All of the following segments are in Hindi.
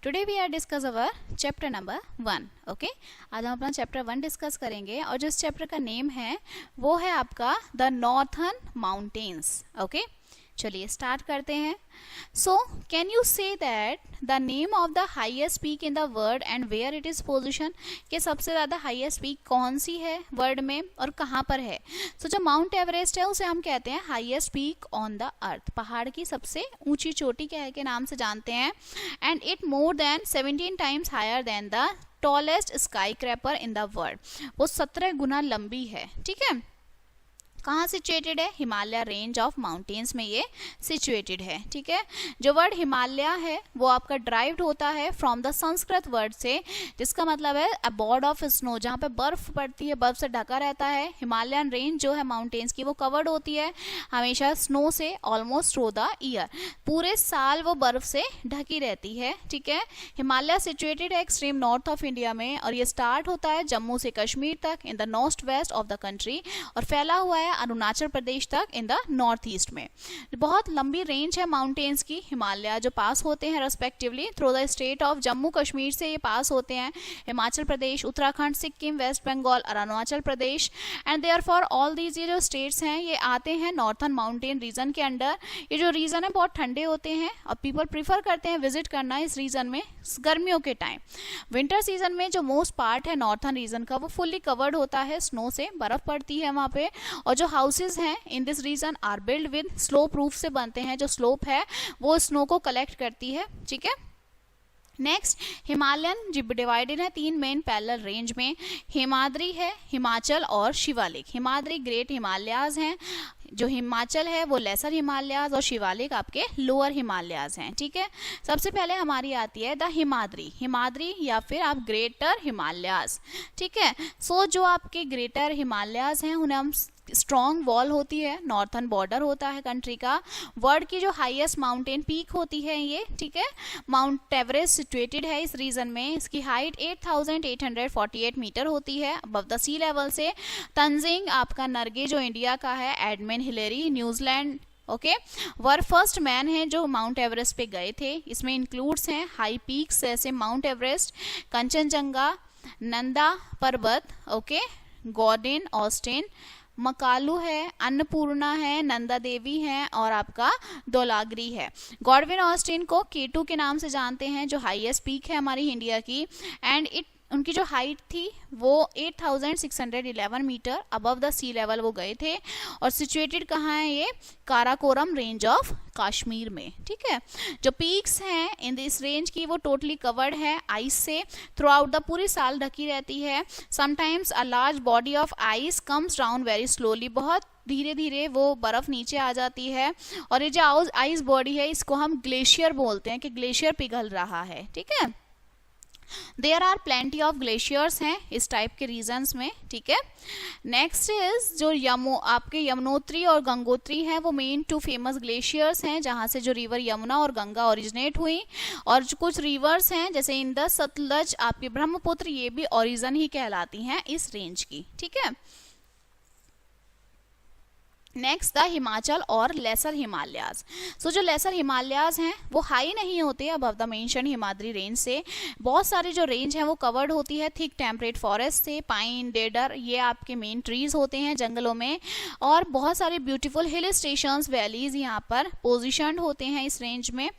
Today we are discuss our chapter number 1. Okay, आज हम अपना चैप्टर 1 डिस्कस करेंगे और जो इस चैप्टर का नेम है वो है आपका द नॉर्थर्न माउंटेन्स. ओके, चलिए स्टार्ट करते हैं. So can you say that the name of the highest peak in the world and where it is position, कि सबसे ज़्यादा हाईएस्ट पीक कौन सी है वर्ल्ड में और कहाँ पर है. सो जो माउंट एवरेस्ट है उसे हम कहते हैं highest peak on the earth, पहाड़ की सबसे ऊंची चोटी कह के नाम से जानते हैं. And it more than 17 times higher than the tallest skyscraper in the world, वो 17 गुना लंबी है. ठीक है, कहाँ सिचुएटेड है? हिमालय रेंज ऑफ माउंटेन्स में ये सिचुएटेड है. ठीक है, जो वर्ड हिमालय है वो आपका ड्राइव्ड होता है फ्रॉम द संस्कृत वर्ड से, जिसका मतलब है अबॉर्ड ऑफ स्नो, जहाँ पे बर्फ पड़ती है, बर्फ से ढका रहता है. हिमालयन रेंज जो है माउंटेन्स की वो कवर्ड होती है हमेशा स्नो से ऑलमोस्ट थ्रू द ईयर, पूरे साल वो बर्फ से ढकी रहती है. ठीक है, हिमालय सिचुएटेड है एक्सट्रीम नॉर्थ ऑफ इंडिया में और ये स्टार्ट होता है जम्मू से कश्मीर तक in the north west of the country और फैला हुआ है अरुणाचल प्रदेश तक इन द नॉर्थ ईस्ट में. बहुत लंबी रेंज है माउंटेन्स की. हिमालय जो पास होते हैं respectively through the state of Jammu Kashmir से ये पास होते हैं हिमाचल प्रदेश, उत्तराखंड, सिक्किम, वेस्ट बंगाल और Arunachal Pradesh. And therefore all these ये जो स्टेट्स हैं ये आते हैं नॉर्थर्न माउंटेन रीजन के अंडर. ये जो रीजन है बहुत ठंडे होते हैं और पीपल प्रीफर करते हैं विजिट करना इस रीजन में गर्मियों के टाइम. विंटर सीजन में जो मोस्ट पार्ट है नॉर्थर्न रीजन का वो फुल्ली कवर्ड होता है स्नो से, बर्फ पड़ती है वहाँ पे. और जो हाउसेज हैं in this region are build with slope roof से बनते हैं, जो स्लोप है वो स्नो को कलेक्ट करती है. ठीक है, नेक्स्ट हिमालयन डिवाइडेड है 3 मेन पैरेलल रेंज में. हिमाद्री है, हिमाचल और शिवालिक. हिमाद्री ग्रेट हिमालयाज हैं, जो हिमाचल है वो लेसर हिमालयाज और शिवालिक आपके लोअर हिमालयाज हैं. ठीक है, सबसे पहले हमारी आती है द हिमाद्री. हिमाद्री या फिर आप ग्रेटर हिमालयाज. ठीक है, सो जो आपके ग्रेटर हिमालयाज हैं उन्हें हम स्ट्रॉन्ग वॉल होती है, नॉर्थर्न बॉर्डर होता है कंट्री का. वर्ल्ड की जो हाईएस्ट माउंटेन पीक होती है ये, ठीक है, माउंट एवरेस्ट सिचुएटेड है इस रीजन में. इसकी हाइट 8848 मीटर होती है अबव द सी लेवल से. तंजिंग आपका नरगे जो इंडिया का है, एडमिन हिलेरी न्यूजीलैंड, ओके, वर फर्स्ट मैन है जो माउंट एवरेस्ट पे गए थे. इसमें इंक्लूड्स हैं हाई पीक्स जैसे माउंट एवरेस्ट, कंचनजंगा, नंदा पर्वत, ओके, गॉर्डन ऑस्टिन, मकालू है, अन्नपूर्णा है, नंदा देवी है और आपका धौलागिरी है. गॉडविन ऑस्टिन को K2 के नाम से जानते हैं जो हाईएस्ट पीक है हमारी इंडिया की. एंड उनकी जो हाइट थी वो 8611 metre above the sea level वो गए थे. और सिचुएटेड कहाँ है ये? काराकोरम रेंज ऑफ कश्मीर में. ठीक है, जो पीक्स हैं इन दिस रेंज की वो टोटली कवर्ड है आइस से, थ्रू आउट द पूरी साल ढकी रहती है. Sometimes a large body of ice comes down very slowly, बहुत धीरे धीरे वो बर्फ नीचे आ जाती है. और ये जो आइस बॉडी है इसको हम ग्लेशियर बोलते हैं कि ग्लेशियर पिघल रहा है. ठीक है, there are plenty of glaciers हैं इस टाइप के रीजन्स में. ठीक है, नेक्स्ट इज जो आपके यमुनोत्री और गंगोत्री हैं वो मेन 2 फेमस ग्लेशियर्स हैं जहां से जो रिवर यमुना और गंगा ओरिजिनेट हुई. और जो कुछ रिवर्स हैं जैसे इंदस, सतलज, आपके ब्रह्मपुत्र, ये भी ओरिजिन ही कहलाती हैं इस रेंज की. ठीक है, नेक्स्ट द हिमाचल और लेसर हिमालयाज. सो जो लेसर हिमालयाज हैं वो हाई नहीं होते above the mention Himadri range से. बहुत सारी जो रेंज है वो कवर्ड होती है थिक टेम्परेट फॉरेस्ट से. पाइन, डेडर, ये आपके मेन ट्रीज होते हैं जंगलों में. और बहुत सारे ब्यूटीफुल हिल स्टेशंस, वैलीज यहाँ पर पोजिशनड होते हैं इस रेंज में.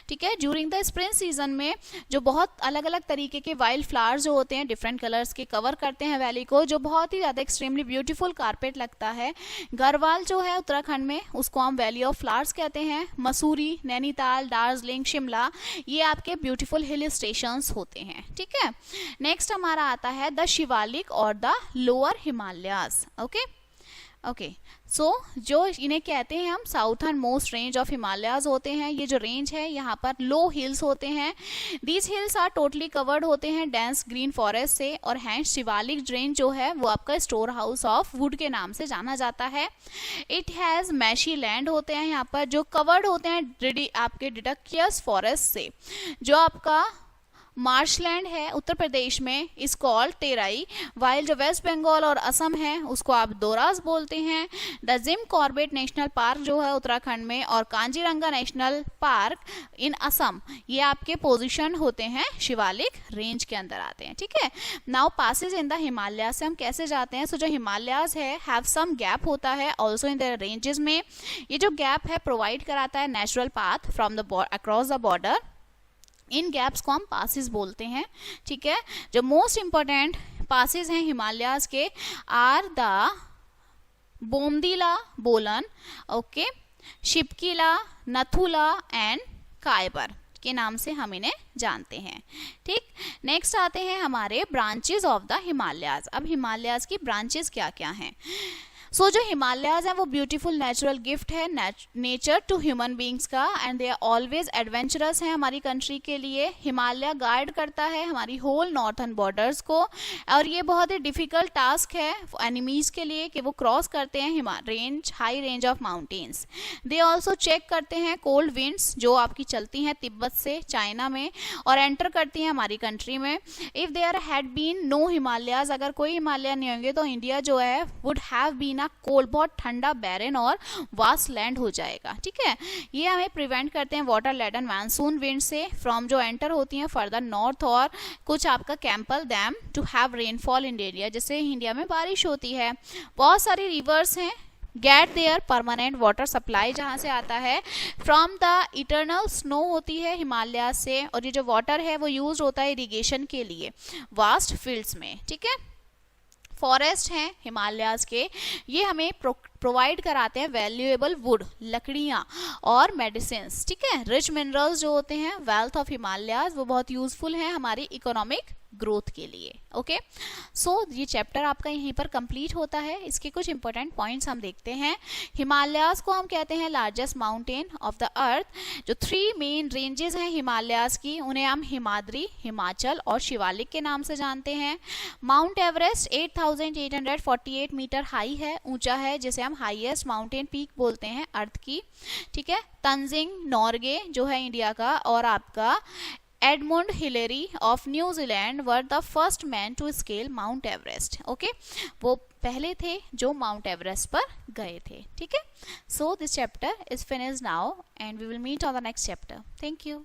ठीक है, ड्यूरिंग द स्प्रिंग सीजन में जो बहुत अलग अलग तरीके के वाइल्ड फ्लावर्स जो होते हैं डिफरेंट कलर्स के कवर करते हैं वैली को, जो बहुत ही ज़्यादा एक्सट्रीमली ब्यूटीफुल कारपेट लगता है. गढ़वाल जो है उत्तराखंड में उसको हम वैली ऑफ फ्लावर्स कहते हैं. मसूरी, नैनीताल, दार्जिलिंग, शिमला, ये आपके ब्यूटीफुल हिल स्टेशंस होते हैं. ठीक है, नेक्स्ट हमारा आता है द शिवालिक और the lower Himalayas. Okay okay, so जो इन्हें कहते हैं हम southernmost range of Himalayas होते हैं. ये जो रेंज है यहाँ पर लो हिल्स होते हैं. These hills are totally covered होते हैं डेंस ग्रीन फॉरेस्ट से. और हैंड शिवालिक रेंज जो है वो आपका स्टोर हाउस ऑफ वुड के नाम से जाना जाता है. इट हैज़ मैशी लैंड होते हैं यहाँ पर जो कवर्ड होते हैं आपके डिडक्टियस फॉरेस्ट से. जो आपका मार्शलैंड है उत्तर प्रदेश में इज कॉल्ड तेराई, वाइल जो वेस्ट बंगाल और असम है उसको आप दोरास बोलते हैं। The Jim Corbett national park जो है उत्तराखंड में और कांजीरंगा नेशनल पार्क इन असम, ये आपके पोजीशन होते हैं शिवालिक रेंज के अंदर आते हैं, ठीक है। Now passes in the Himalaya से हम कैसे जाते हैं, सो जो हिमालयाज है हैव सम गैप होता है ऑल्सो इन द रेंजेस में, ये जो गैप है प्रोवाइड कराता है natural path from the across the border, in gaps को हम पासेस बोलते हैं, ठीक है। जो मोस्ट इंपॉर्टेंट पासेस हैं हिमालयाज के आर द बोमदीला बोलन, ओके, शिपकीला, नथुला एंड कायबर के नाम से हम इन्हें जानते हैं, ठीक। नेक्स्ट आते हैं हमारे ब्रांचेस ऑफ द हिमालयाज। अब हिमालयाज की ब्रांचेस क्या क्या हैं, सो जो हिमालयाज हैं वो ब्यूटीफुल नेचुरल गिफ्ट है नेचर टू ह्यूमन बींग्स का, and they are always adventurous हैं हमारी कंट्री के लिए। हिमालय गाइड करता है हमारी होल नॉर्थन बॉर्डर्स को, और ये बहुत ही डिफिकल्ट टास्क है एनिमीज के लिए कि वो क्रॉस करते हैं high range of mountains. They also check करते हैं कोल्ड विंड्स जो आपकी चलती हैं तिब्बत से चाइना में और एंटर करती हैं हमारी कंट्री में। If there had been no Himalayas, अगर कोई हिमालय नहीं होंगे तो इंडिया जो है वुड हैव बीन कोल्ड, बहुत ठंडा बैरन और वास्ट लैंड हो जाएगा, ठीक है। ये हमें प्रिवेंट करते हैं वाटर लेडन मानसून विंड से फ्रॉम जो एंटर होती हैं फर्दर नॉर्थ, और कुछ आपका compel them to have rainfall in India, जैसे इंडिया में बारिश होती है। बहुत सारी रिवर्स हैं get their permanent water supply जहाँ से आता है फ्रॉम द इटर्नल स्नो होती है हिमालय से, और ये जो वाटर है वो यूज होता है इरिगेशन के लिए वास्ट फील्ड्स में, ठीक है। फॉरेस्ट हैं हिमालयाज के, ये हमें प्रोवाइड कराते हैं वैल्यूएबल वुड, लकड़ियाँ और मेडिसिन, ठीक है। रिच मिनरल्स जो होते हैं वेल्थ ऑफ हिमालयाज वो बहुत यूजफुल हैं हमारी इकोनॉमिक ग्रोथ के लिए, ओके। सो ये चैप्टर आपका यहीं पर कंप्लीट होता है। इसके कुछ इंपॉर्टेंट पॉइंट्स हम देखते हैं। हिमालयाज को हम कहते हैं largest mountain of the earth. जो 3 मेन रेंजेस हैं हिमालयाज की उन्हें हम हिमाद्री, हिमाचल और शिवालिक के नाम से जानते हैं। माउंट एवरेस्ट 8848 मीटर हाई है, ऊंचा है, जिसे हम हाईएस्ट माउंटेन पीक बोलते हैं अर्थ की, ठीक है। तंजिंग नॉर्गे जो है इंडिया का, और आपका Edmund Hillary of New Zealand were the first man to scale Mount Everest, okay. वो पहले थे जो माउंट एवरेस्ट पर गए थे, ठीक है। So this chapter is finished now and we will meet on the next chapter. Thank you.